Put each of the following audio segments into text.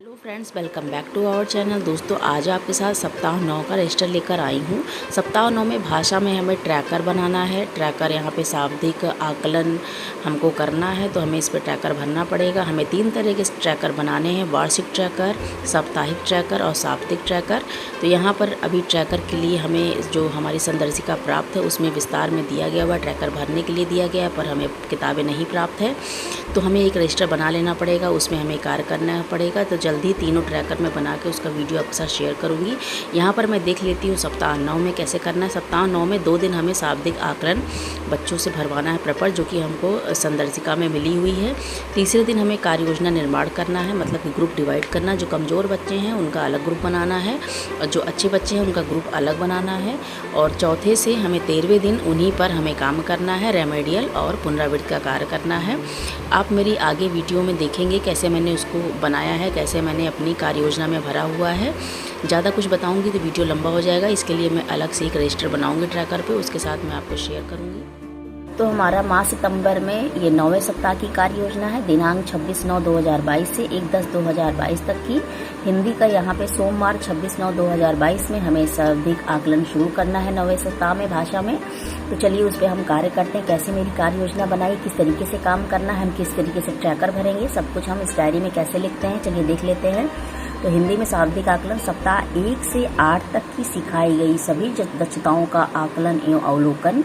Hello friends, welcome back to our channel. दोस्तों, आज आपके साथ सप्ताह 9 का रजिस्टर लेकर आई हूँ। सप्ताह 9 में भाषा में हमें ट्रैकर बनाना है। ट्रैकर यहाँ पे शाब्दिक आकलन हमको करना है, तो हमें इस पर ट्रैकर भरना पड़ेगा। हमें 3 तरह के ट्रैकर बनाने हैं: वार्षिक ट्रैकर, साप्ताहिक ट्रैकर और शाब्दिक ट्रैकर। तो यहाँ पर अभी ट्रैकर के लिए हमें जो हमारी संदर्शिका प्राप्त है उसमें विस्तार में दिया गया हुआ ट्रैकर भरने के लिए दिया गया है, पर हमें किताबें नहीं प्राप्त है। तो हमें एक रजिस्टर बना लेना पड़ेगा, उसमें हमें कार्य करना पड़ेगा। तो जल्दी तीनों ट्रैकर में बना के उसका वीडियो आपके साथ शेयर करूंगी। यहाँ पर मैं देख लेती हूँ सप्ताह 9 में कैसे करना है। सप्ताह 9 में 2 दिन हमें शाब्दिक आकलन बच्चों से भरवाना है प्रपत्र, जो कि हमको संदर्शिका में मिली हुई है। तीसरे दिन हमें कार्य योजना निर्माण करना है, मतलब कि ग्रुप डिवाइड करना। जो कमज़ोर बच्चे हैं उनका अलग ग्रुप बनाना है और जो अच्छे बच्चे हैं उनका ग्रुप अलग बनाना है। और चौथे से हमें 13वें दिन उन्हीं पर हमें काम करना है, रेमेडियल और पुनरावृत्ति का कार्य करना है। आप मेरी आगे वीडियो में देखेंगे कैसे मैंने उसको बनाया है, कैसे मैंने अपनी कार्य योजना में भरा हुआ है। ज़्यादा कुछ बताऊंगी तो वीडियो लंबा हो जाएगा, इसके लिए मैं अलग से एक रजिस्टर बनाऊंगी ट्रैकर पे, उसके साथ मैं आपको शेयर करूंगी। तो हमारा माह सितंबर में ये 9वें सप्ताह की कार्य योजना है। दिनांक 26/9/2022 से 1/10/2022 तक की। हिंदी का यहाँ पे सोमवार 26/9/2022 में हमें शाब्दिक आकलन शुरू करना है 9वें सप्ताह में भाषा में। तो चलिए उस पर हम कार्य करते हैं। कैसे मेरी कार्य योजना बनाई, किस तरीके से काम करना है, हम किस तरीके से ट्रैकर भरेंगे, सब कुछ हम इस डायरी में कैसे लिखते हैं, चलिए देख लेते हैं। तो हिंदी में शाब्दिक आकलन सप्ताह 1 से 8 तक की सिखाई गई सभी दक्षताओं का आकलन एवं अवलोकन।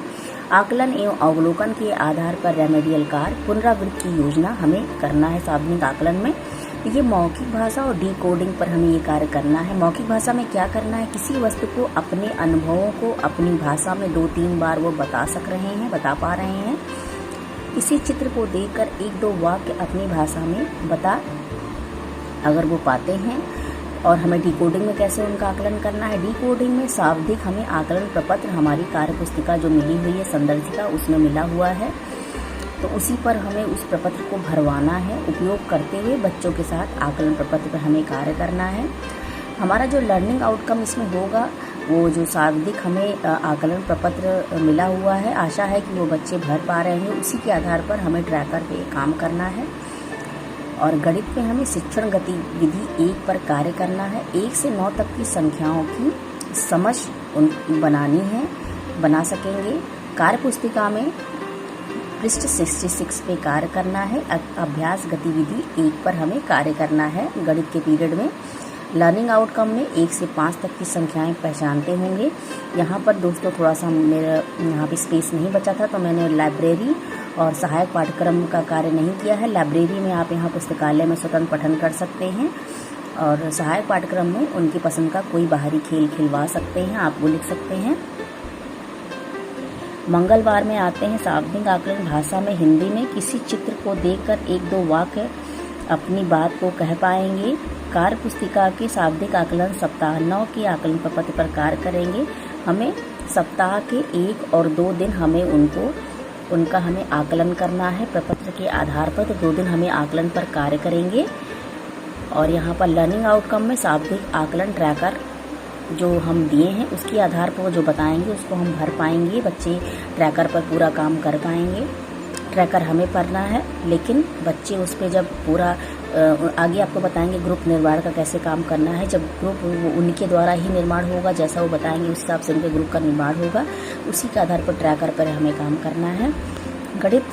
आकलन एवं अवलोकन के आधार पर रेमेडियल कार्य पुनरावृत्ति की योजना हमें करना है शाब्दिक आकलन में। ये मौखिक भाषा और डिकोडिंग पर हमें ये कार्य करना है। मौखिक भाषा में क्या करना है, किसी वस्तु को अपने अनुभवों को अपनी भाषा में 2-3 बार वो बता पा रहे हैं। इसी चित्र को देखकर 1-2 वाक्य अपनी भाषा में बता अगर वो पाते हैं। और हमें डिकोडिंग में कैसे उनका आकलन करना है। डिकोडिंग में शाब्दिक हमें आकलन प्रपत्र हमारी कार्य पुस्तिका जो मिली हुई है संदर्शिका उसमें मिला हुआ है, तो उसी पर हमें उस प्रपत्र को भरवाना है। उपयोग करते हुए बच्चों के साथ आकलन प्रपत्र पर हमें कार्य करना है। हमारा जो लर्निंग आउटकम इसमें होगा, वो जो शाब्दिक हमें आकलन प्रपत्र मिला हुआ है, आशा है कि वो बच्चे भर पा रहे हैं। उसी के आधार पर हमें ट्रैकर पे काम करना है। और गणित में हमें शिक्षण गतिविधि 1 पर कार्य करना है। 1 से 9 तक की संख्याओं की समझ बना सकेंगे। कार्य पुस्तिका में पृष्ठ 66 पे कार्य करना है। अभ्यास गतिविधि 1 पर हमें कार्य करना है गणित के पीरियड में। लर्निंग आउटकम में 1 से 5 तक की संख्याएं पहचानते होंगे। यहाँ पर दोस्तों थोड़ा सा मेरा यहाँ पे स्पेस नहीं बचा था, तो मैंने लाइब्रेरी और सहायक पाठ्यक्रम का कार्य नहीं किया है। लाइब्रेरी में आप यहाँ पुस्तकालय में स्वतंत्र पठन कर सकते हैं, और सहायक पाठ्यक्रम में उनकी पसंद का कोई बाहरी खेल खिलवा सकते हैं, आप वो लिख सकते हैं। मंगलवार में आते हैं शाब्दिक आकलन भाषा में। हिंदी में किसी चित्र को देखकर 1-2 वाक्य अपनी बात को कह पाएंगे। कार्य पुस्तिका के शाब्दिक आकलन सप्ताह 9 के आकलन प्रपत्र पर कार्य करेंगे। हमें सप्ताह के 1 और 2 दिन हमें उनका हमें आकलन करना है प्रपत्र के आधार पर। तो 2 दिन हमें आकलन पर कार्य करेंगे। और यहाँ पर लर्निंग आउटकम में शाब्दिक आकलन ट्रैकर जो हम दिए हैं उसके आधार पर वो जो बताएंगे उसको हम भर पाएंगे। बच्चे ट्रैकर पर पूरा काम कर पाएंगे। ट्रैकर हमें भरना है, लेकिन बच्चे उस पर जब पूरा आगे आपको बताएंगे ग्रुप निर्माण का कैसे काम करना है। जब ग्रुप उनके द्वारा ही निर्माण होगा, जैसा वो बताएंगे उस हिसाब से उनके ग्रुप का निर्माण होगा। उसी के आधार पर ट्रैकर पर हमें काम करना है। गणित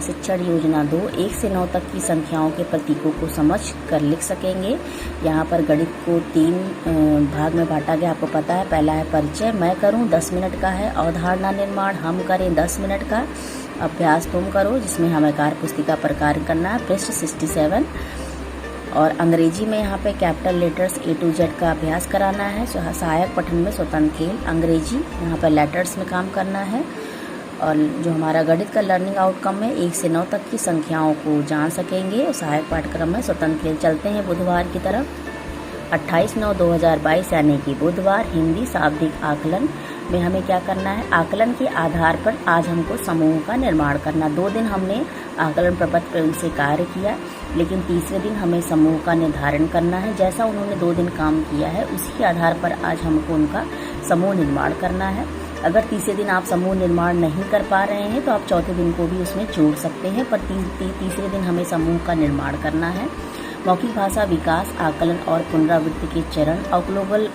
शिक्षण योजना 2 1 से 9 तक की संख्याओं के प्रतीकों को समझ कर लिख सकेंगे। यहाँ पर गणित को 3 भाग में बांटा गया, आपको पता है। पहला है परिचय, मैं करूँ 10 मिनट का है। अवधारणा निर्माण हम करें 10 मिनट का। अभ्यास तुम करो, जिसमें हमें कार्य पुस्तिका पर कार्य करना है, पृष्ठ 67। और अंग्रेजी में यहाँ पे capital letters A to Z का अभ्यास कराना है। सहायक पठन में स्वतंत्र खेल अंग्रेजी, यहाँ पर लेटर्स में काम करना है। और जो हमारा गणित का लर्निंग आउटकम है 1 से 9 तक की संख्याओं को जान सकेंगे। सहायक पाठ्यक्रम में स्वतंत्र खेल। चलते हैं बुधवार की तरफ। 28/9/2022 यानी कि बुधवार। हिंदी शाब्दिक आकलन में हमें क्या करना है, आकलन के आधार पर आज हमको समूह का निर्माण करना। 2 दिन हमने आकलन प्रपत्र पर उनसे कार्य किया, लेकिन तीसरे दिन हमें समूह का निर्धारण करना है। जैसा उन्होंने 2 दिन काम किया है उसी के आधार पर आज हमको उनका समूह निर्माण करना है। अगर तीसरे दिन आप समूह निर्माण नहीं कर पा रहे हैं तो आप चौथे दिन को भी उसमें जोड़ सकते हैं, पर तीसरे दिन हमें समूह का निर्माण करना है। मौखिक भाषा विकास, आकलन और पुनरावृत्ति के चरण,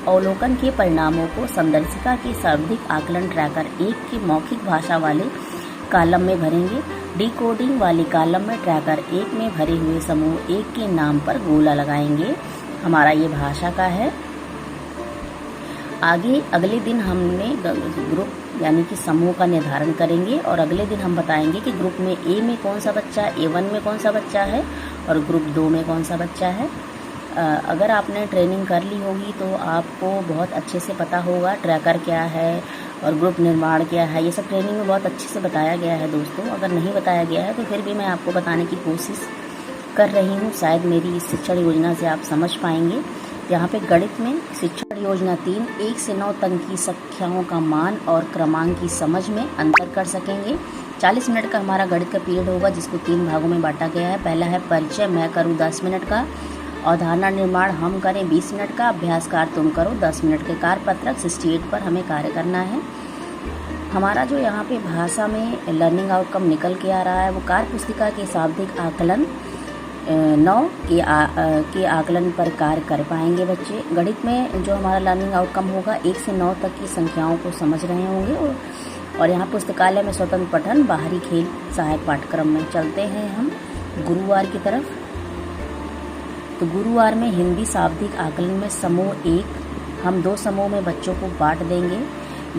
अवलोकन के परिणामों को संदर्शिका के शाब्दिक आकलन ट्रैकर 1 के मौखिक भाषा वाले कॉलम में भरेंगे। डिकोडिंग वाले कॉलम में ट्रैकर 1 में भरे हुए समूह 1 के नाम पर गोला लगाएंगे। हमारा ये भाषा का है। अगले दिन हमने ग्रुप यानी कि समूह का निर्धारण करेंगे और अगले दिन हम बताएंगे कि ग्रुप में ए में कौन सा बच्चा, A1 में कौन सा बच्चा है और ग्रुप 2 में कौन सा बच्चा है। अगर आपने ट्रेनिंग कर ली होगी तो आपको बहुत अच्छे से पता होगा ट्रैकर क्या है और ग्रुप निर्माण क्या है। ये सब ट्रेनिंग में बहुत अच्छे से बताया गया है दोस्तों। अगर नहीं बताया गया है तो फिर भी मैं आपको बताने की कोशिश कर रही हूँ। शायद मेरी इस शिक्षण योजना से आप समझ पाएंगे। यहाँ पे गणित में शिक्षण योजना 3 1 से 9 तक की संख्याओं का मान और क्रमांक की समझ में अंतर कर सकेंगे। 40 मिनट का हमारा गणित का पीरियड होगा जिसको 3 भागों में बांटा गया है। पहला है परिचय, मैं करूँ 10 मिनट का। अवधारणा निर्माण हम करें 20 मिनट का। अभ्यासकार तुम करो 10 मिनट के। कार्यपत्रक 68 पर हमें कार्य करना है। हमारा जो यहाँ पे भाषा में लर्निंग आउटकम निकल के आ रहा है वो कार्य पुस्तिका के शाब्दिक आकलन 9 के आकलन पर कार्य कर पाएंगे बच्चे। गणित में जो हमारा लर्निंग आउटकम होगा 1 से 9 तक की संख्याओं को समझ रहे होंगे। और यहाँ पुस्तकालय में स्वतंत्र पठन, बाहरी खेल, सहायक पाठ्यक्रम में चलते हैं हम गुरुवार की तरफ। तो गुरुवार में हिंदी शाब्दिक आकलन में समूह 1 हम 2 समूह में बच्चों को बांट देंगे।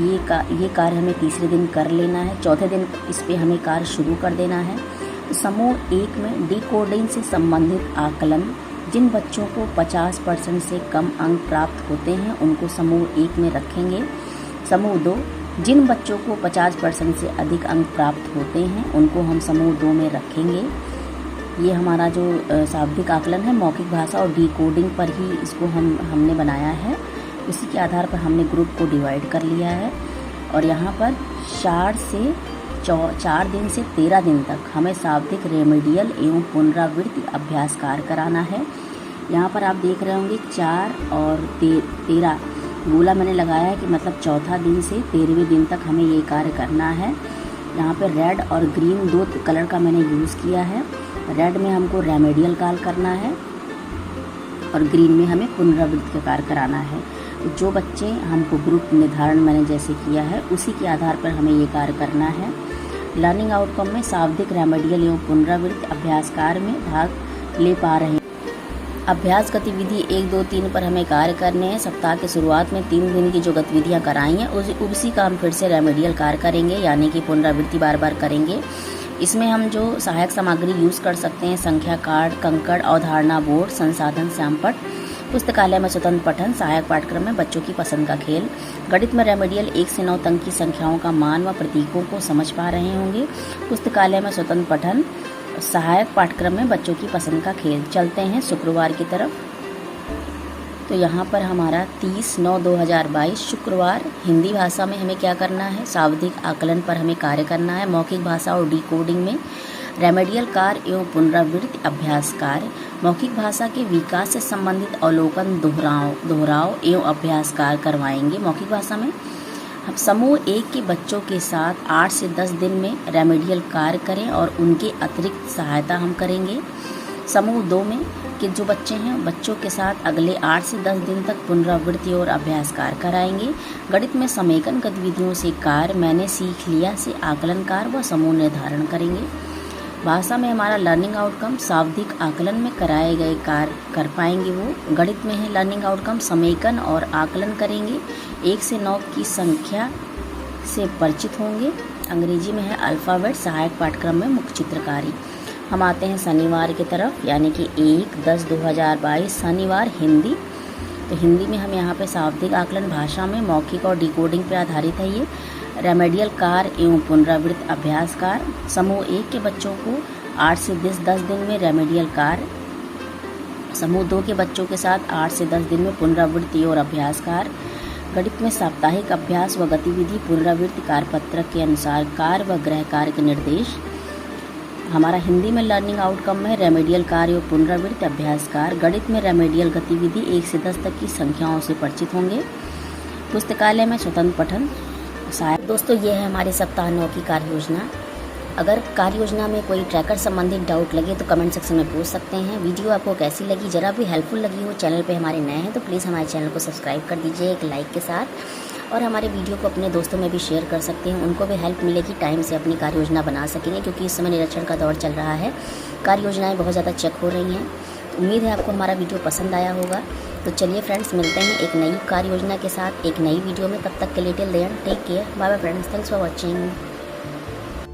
ये कार्य हमें तीसरे दिन कर लेना है। चौथे दिन इस पे हमें कार्य शुरू कर देना है। समूह 1 में डिकोडिंग से संबंधित आकलन, जिन बच्चों को 50% से कम अंक प्राप्त होते हैं उनको समूह 1 में रखेंगे। समूह 2 जिन बच्चों को 50% से अधिक अंक प्राप्त होते हैं उनको हम समूह 2 में रखेंगे। ये हमारा जो शाब्दिक आकलन है मौखिक भाषा और डिकोडिंग पर ही इसको हमने बनाया है। उसी के आधार पर हमने ग्रुप को डिवाइड कर लिया है। और यहाँ पर 4 दिन से 13 दिन तक हमें शाब्दिक रेमेडियल एवं पुनरावृत्ति अभ्यास कार्य कराना है। यहाँ पर आप देख रहे होंगे 4 और 13 गोला मैंने लगाया है कि मतलब चौथा दिन से 13वें दिन तक हमें ये कार्य करना है। यहाँ पे रेड और ग्रीन 2 कलर का मैंने यूज़ किया है। रेड में हमको रेमेडियल कार्य करना है और ग्रीन में हमें पुनरावृत्ति का कार्य कराना है। तो जो बच्चे हमको ग्रुप निर्धारण मैंने जैसे किया है उसी के आधार पर हमें ये कार्य करना है। लर्निंग आउटकम में शाब्दिक रेमेडियल एवं पुनरावृत्ति अभ्यास कार्य में भाग ले पा रहे हैं। अभ्यास गतिविधि 1 2 3 पर हमें कार्य करने हैं। सप्ताह के शुरुआत में 3 दिन की जो गतिविधियां कराई हैं उसी का हम फिर से रेमेडियल कार्य करेंगे यानी कि पुनरावृत्ति बार बार करेंगे। इसमें हम जो सहायक सामग्री यूज़ कर सकते हैं संख्या कार्ड, कंकड़, अवधारणा बोर्ड, संसाधन श्यामपट, पुस्तकालय में स्वतंत्र पठन, सहायक पाठ्यक्रम में बच्चों की पसंद का खेल। गणित में रेमेडियल 1 से 9 तक की संख्याओं का मान व प्रतीकों को समझ पा रहे होंगे। पुस्तकालय में स्वतंत्र पठन, सहायक पाठ्यक्रम में बच्चों की पसंद का खेल। चलते हैं शुक्रवार की तरफ। तो यहाँ पर हमारा 30/9/2022 शुक्रवार हिंदी भाषा में हमें क्या करना है, शाब्दिक आकलन पर हमें कार्य करना है। मौखिक भाषा और डिकोडिंग में रेमेडियल कार्य एवं पुनरावृत्ति अभ्यास कार्य। मौखिक भाषा के विकास से संबंधित अवलोकन, दोहराव एवं अभ्यास कार्य करवाएंगे। मौखिक भाषा में हम समूह 1 के बच्चों के साथ 8 से 10 दिन में रेमेडियल कार्य करें और उनके अतिरिक्त सहायता हम करेंगे। समूह 2 में के जो बच्चे हैं बच्चों के साथ अगले 8 से 10 दिन तक पुनरावृत्ति और अभ्यास कार्य कराएंगे। गणित में समेकन गतिविधियों से कार्य, मैंने सीख लिया से आकलन कार्य व समूह निर्धारण करेंगे। भाषा में हमारा लर्निंग आउटकम शाब्दिक आकलन में कराए गए कार्य कर पाएंगे वो। गणित में है लर्निंग आउटकम समेकन और आकलन करेंगे। 1 से 9 की संख्या से परिचित होंगे। अंग्रेजी में है अल्फ़ाबेट, सहायक पाठ्यक्रम में मुख्य चित्रकारी। हम आते हैं शनिवार की तरफ यानी कि 1/10/2022 शनिवार हिंदी। तो हिंदी में हम यहाँ पे शाब्दिक आकलन भाषा में मौखिक और डिकोडिंग पर आधारित है ये। रेमेडियल कार्य एवं पुनरावृत्ति अभ्यास कार्य। समूह 1 के बच्चों को 8 से 10 दिन में रेमेडियल कार्य। समूह 2 के बच्चों के साथ 8 से 10 दिन में पुनरावृत्ति और अभ्यास कार्य। गणित में साप्ताहिक अभ्यास व गतिविधि पुनरावृत्ति कार्यपत्रक के अनुसार कार्य व गृह कार्य के निर्देश। हमारा हिंदी में लर्निंग आउटकम में रेमेडियल कार्य और पुनरावृत्ति अभ्यास कार्य। गणित में रेमेडियल गतिविधि 1 से 10 तक की संख्याओं से परिचित होंगे। पुस्तकालय में स्वतंत्र पठन। दोस्तों ये है हमारे सप्ताह 9 की कार्य योजना। अगर कार्य योजना में कोई ट्रैकर संबंधित डाउट लगे तो कमेंट सेक्शन में पूछ सकते हैं। वीडियो आपको कैसी लगी, ज़रा भी हेल्पफुल लगी हो, चैनल पे हमारे नए हैं तो प्लीज़ हमारे चैनल को सब्सक्राइब कर दीजिए एक लाइक के साथ, और हमारे वीडियो को अपने दोस्तों में भी शेयर कर सकते हैं। उनको भी हेल्प मिलेगी, टाइम से अपनी कार्य योजना बना सकेंगे, क्योंकि इस समय निरीक्षण का दौर चल रहा है, कार्य योजनाएँ बहुत ज़्यादा चेक हो रही हैं। उम्मीद है आपको हमारा वीडियो पसंद आया होगा। तो चलिए फ्रेंड्स, मिलते हैं एक नई कार्य योजना के साथ एक नई वीडियो में। तब तक के लिए till then take care, bye bye friends, thanks for watching.